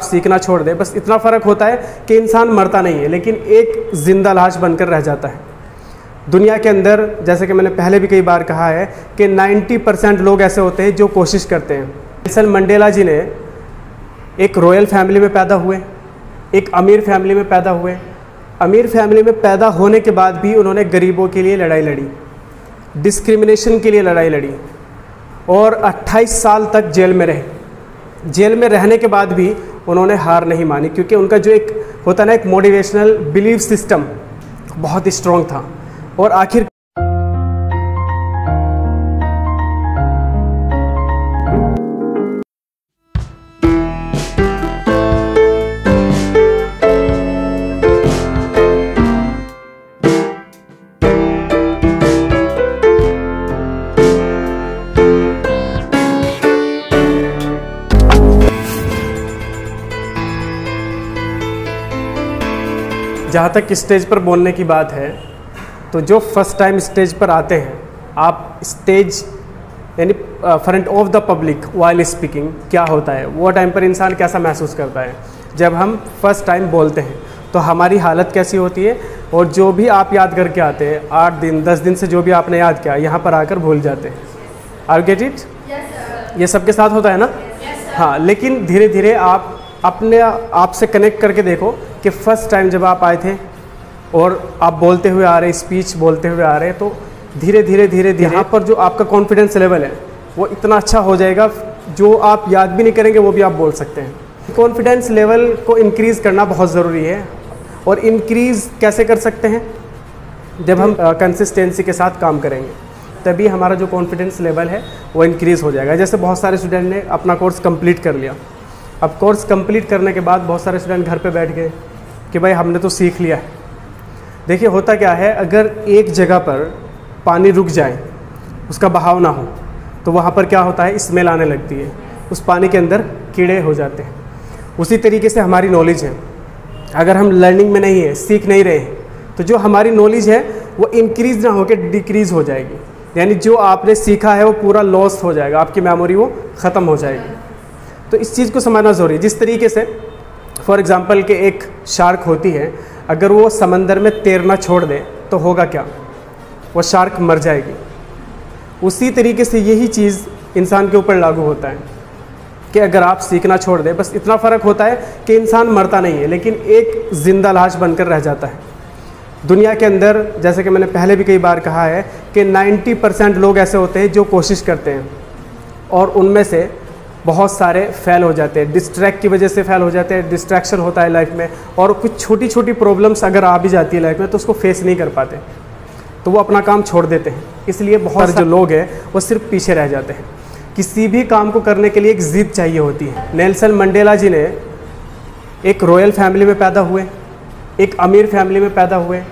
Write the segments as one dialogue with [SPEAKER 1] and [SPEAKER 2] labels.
[SPEAKER 1] सीखना छोड़ दे, बस इतना फ़र्क होता है कि इंसान मरता नहीं है लेकिन एक ज़िंदा लाश बनकर रह जाता है। दुनिया के अंदर जैसे कि मैंने पहले भी कई बार कहा है कि 90% लोग ऐसे होते हैं जो कोशिश करते हैं। नेल्सन मंडेला जी ने एक रॉयल फैमिली में पैदा हुए, एक अमीर फैमिली में पैदा हुए। अमीर फैमिली में पैदा होने के बाद भी उन्होंने गरीबों के लिए लड़ाई लड़ी, डिस्क्रिमिनेशन के लिए लड़ाई लड़ी और 28 साल तक जेल में रहे। जेल में रहने के बाद भी उन्होंने हार नहीं मानी, क्योंकि उनका जो एक होता ना एक मोटिवेशनल बिलीफ सिस्टम बहुत स्ट्रॉन्ग था। और आखिर जहाँ तक स्टेज पर बोलने की बात है, तो जो फर्स्ट टाइम स्टेज पर आते हैं, आप स्टेज यानी front of the public while speaking क्या होता है, वो टाइम पर इंसान कैसा महसूस करता है। जब हम फर्स्ट टाइम बोलते हैं तो हमारी हालत कैसी होती है, और जो भी आप याद करके आते हैं 8 दिन 10 दिन से जो भी आपने याद किया, यहाँ पर आकर भूल जाते हैं। Are get it? ये सबके साथ होता है ना? हाँ, लेकिन धीरे धीरे आप अपने आप से कनेक्ट करके देखो कि फ़र्स्ट टाइम जब आप आए थे और आप बोलते हुए आ रहे, स्पीच बोलते हुए आ रहे, तो धीरे धीरे यहाँ पर जो आपका कॉन्फिडेंस लेवल है वो इतना अच्छा हो जाएगा, जो आप याद भी नहीं करेंगे वो भी आप बोल सकते हैं। कॉन्फिडेंस लेवल को इंक्रीज़ करना बहुत ज़रूरी है। और इंक्रीज़ कैसे कर सकते हैं? जब हम कंसिस्टेंसी के साथ काम करेंगे, तभी हमारा जो कॉन्फिडेंस लेवल है वो इंक्रीज़ हो जाएगा। जैसे बहुत सारे स्टूडेंट ने अपना कोर्स कंप्लीट कर लिया, अब कोर्स कंप्लीट करने के बाद बहुत सारे स्टूडेंट घर पे बैठ गए कि भाई हमने तो सीख लिया है। देखिए होता क्या है, अगर एक जगह पर पानी रुक जाए, उसका बहाव ना हो, तो वहाँ पर क्या होता है, स्मेल आने लगती है, उस पानी के अंदर कीड़े हो जाते हैं। उसी तरीके से हमारी नॉलेज है, अगर हम लर्निंग में नहीं है, सीख नहीं रहे हैं, तो जो हमारी नॉलेज है वो इंक्रीज़ ना होकर डिक्रीज़ हो जाएगी, यानी जो आपने सीखा है वो पूरा लॉस हो जाएगा, आपकी मेमोरी वो ख़त्म हो जाएगी। तो इस चीज़ को समझना ज़रूरी है। जिस तरीके से फॉर एग्ज़ाम्पल कि एक शार्क होती है, अगर वो समंदर में तैरना छोड़ दे तो होगा क्या, वो शार्क मर जाएगी। उसी तरीके से यही चीज़ इंसान के ऊपर लागू होता है कि अगर आप सीखना छोड़ दें, बस इतना फ़र्क होता है कि इंसान मरता नहीं है लेकिन एक ज़िंदा लाश बनकर रह जाता है। दुनिया के अंदर जैसे कि मैंने पहले भी कई बार कहा है कि 90% लोग ऐसे होते हैं जो कोशिश करते हैं और उनमें से बहुत सारे फेल हो जाते हैं, डिस्ट्रैक्ट की वजह से फेल हो जाते हैं। डिस्ट्रैक्शन होता है लाइफ में, और कुछ छोटी छोटी प्रॉब्लम्स अगर आ भी जाती है लाइफ में तो उसको फेस नहीं कर पाते, तो वो अपना काम छोड़ देते हैं। इसलिए बहुत सारे जो लोग हैं वो सिर्फ पीछे रह जाते हैं। किसी भी काम को करने के लिए एक ज़िद चाहिए होती है। नेल्सन मंडेला जी ने एक रॉयल फैमिली में पैदा हुए, एक अमीर फैमिली में पैदा हुए।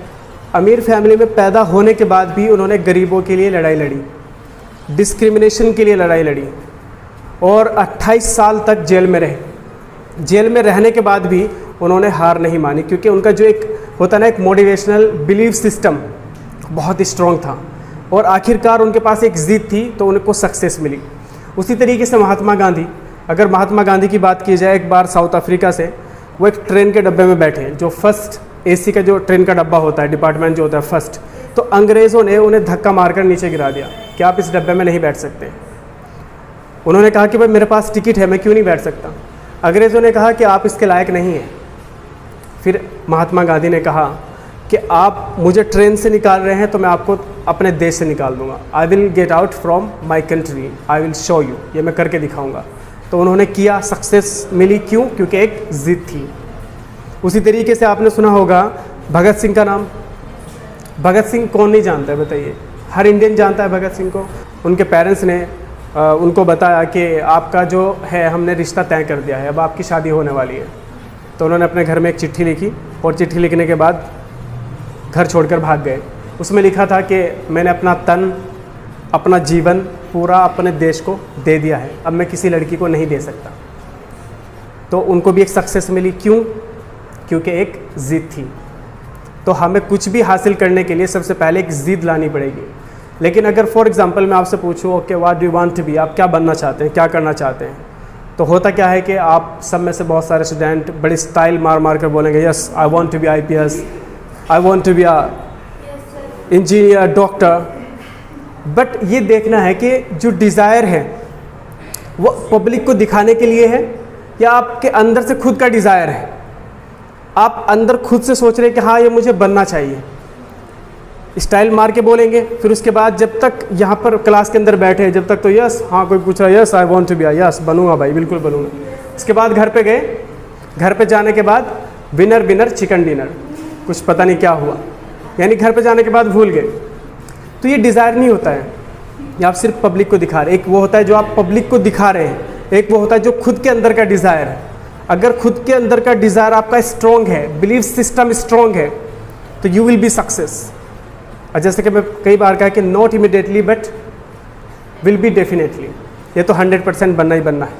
[SPEAKER 1] अमीर फैमिली में पैदा होने के बाद भी उन्होंने गरीबों के लिए लड़ाई लड़ी, डिस्क्रिमिनेशन के लिए लड़ाई लड़ी और 28 साल तक जेल में रहे। जेल में रहने के बाद भी उन्होंने हार नहीं मानी, क्योंकि उनका जो एक होता ना एक मोटिवेशनल बिलीफ सिस्टम बहुत स्ट्रॉन्ग था और आखिरकार उनके पास एक ज़िद थी तो उनको सक्सेस मिली। उसी तरीके से महात्मा गांधी, अगर महात्मा गांधी की बात की जाए, एक बार साउथ अफ्रीका से वो एक ट्रेन के डब्बे में बैठे, जो फर्स्ट एसी का जो ट्रेन का डब्बा होता है, डिपार्टमेंट जो होता है फर्स्ट, तो अंग्रेज़ों ने उन्हें धक्का मारकर नीचे गिरा दिया कि आप इस डब्बे में नहीं बैठ सकते। उन्होंने कहा कि भाई मेरे पास टिकट है, मैं क्यों नहीं बैठ सकता। अंग्रेज़ों ने कहा कि आप इसके लायक नहीं हैं। फिर महात्मा गांधी ने कहा कि आप मुझे ट्रेन से निकाल रहे हैं तो मैं आपको अपने देश से निकाल दूंगा। I will get out from my country, I will show you, ये मैं करके दिखाऊंगा। तो उन्होंने किया, सक्सेस मिली। क्यों? क्योंकि एक ज़िद थी। उसी तरीके से आपने सुना होगा भगत सिंह का नाम। भगत सिंह कौन नहीं जानता है, बताइए? हर इंडियन जानता है भगत सिंह को। उनके पेरेंट्स ने उनको बताया कि आपका जो है हमने रिश्ता तय कर दिया है, अब आपकी शादी होने वाली है। तो उन्होंने अपने घर में एक चिट्ठी लिखी और चिट्ठी लिखने के बाद घर छोड़कर भाग गए। उसमें लिखा था कि मैंने अपना तन, अपना जीवन पूरा अपने देश को दे दिया है, अब मैं किसी लड़की को नहीं दे सकता। तो उनको भी एक सक्सेस मिली। क्यों? क्योंकि एक ज़िद थी। तो हमें कुछ भी हासिल करने के लिए सबसे पहले एक ज़िद लानी पड़ेगी। लेकिन अगर फॉर एग्जांपल मैं आपसे पूछूं, okay what do you want to be, आप क्या बनना चाहते हैं, क्या करना चाहते हैं, तो होता क्या है कि आप सब में से बहुत सारे स्टूडेंट बड़ी स्टाइल मार मार कर बोलेंगे yes I want to be IPS, I want to be a engineer, doctor. But ये देखना है कि जो डिज़ायर है वो पब्लिक को दिखाने के लिए है या आपके अंदर से खुद का डिज़ायर है। आप अंदर खुद से सोच रहे हैं कि हाँ ये मुझे बनना चाहिए, स्टाइल मार के बोलेंगे, फिर उसके बाद जब तक यहाँ पर क्लास के अंदर बैठे जब तक तो यस, हाँ कोई पूछ रहा है yes I want to be, yes बनूंगा भाई बिल्कुल बनूंगा। इसके बाद घर पे गए, घर पे जाने के बाद विनर विनर चिकन डिनर, कुछ पता नहीं क्या हुआ, यानी घर पे जाने के बाद भूल गए। तो ये डिज़ायर नहीं होता है, ये आप सिर्फ पब्लिक को दिखा रहे। एक वो होता है जो आप पब्लिक को दिखा रहे हैं, एक वो होता है जो खुद के अंदर का डिज़ायर है। अगर खुद के अंदर का डिज़ायर आपका स्ट्रॉन्ग है, बिलीफ सिस्टम स्ट्रॉन्ग है, तो यू विल बी सक्सेस। और जैसे कि मैं कई बार कहा कि not immediately but will be definitely, ये तो 100% बनना ही बनना है।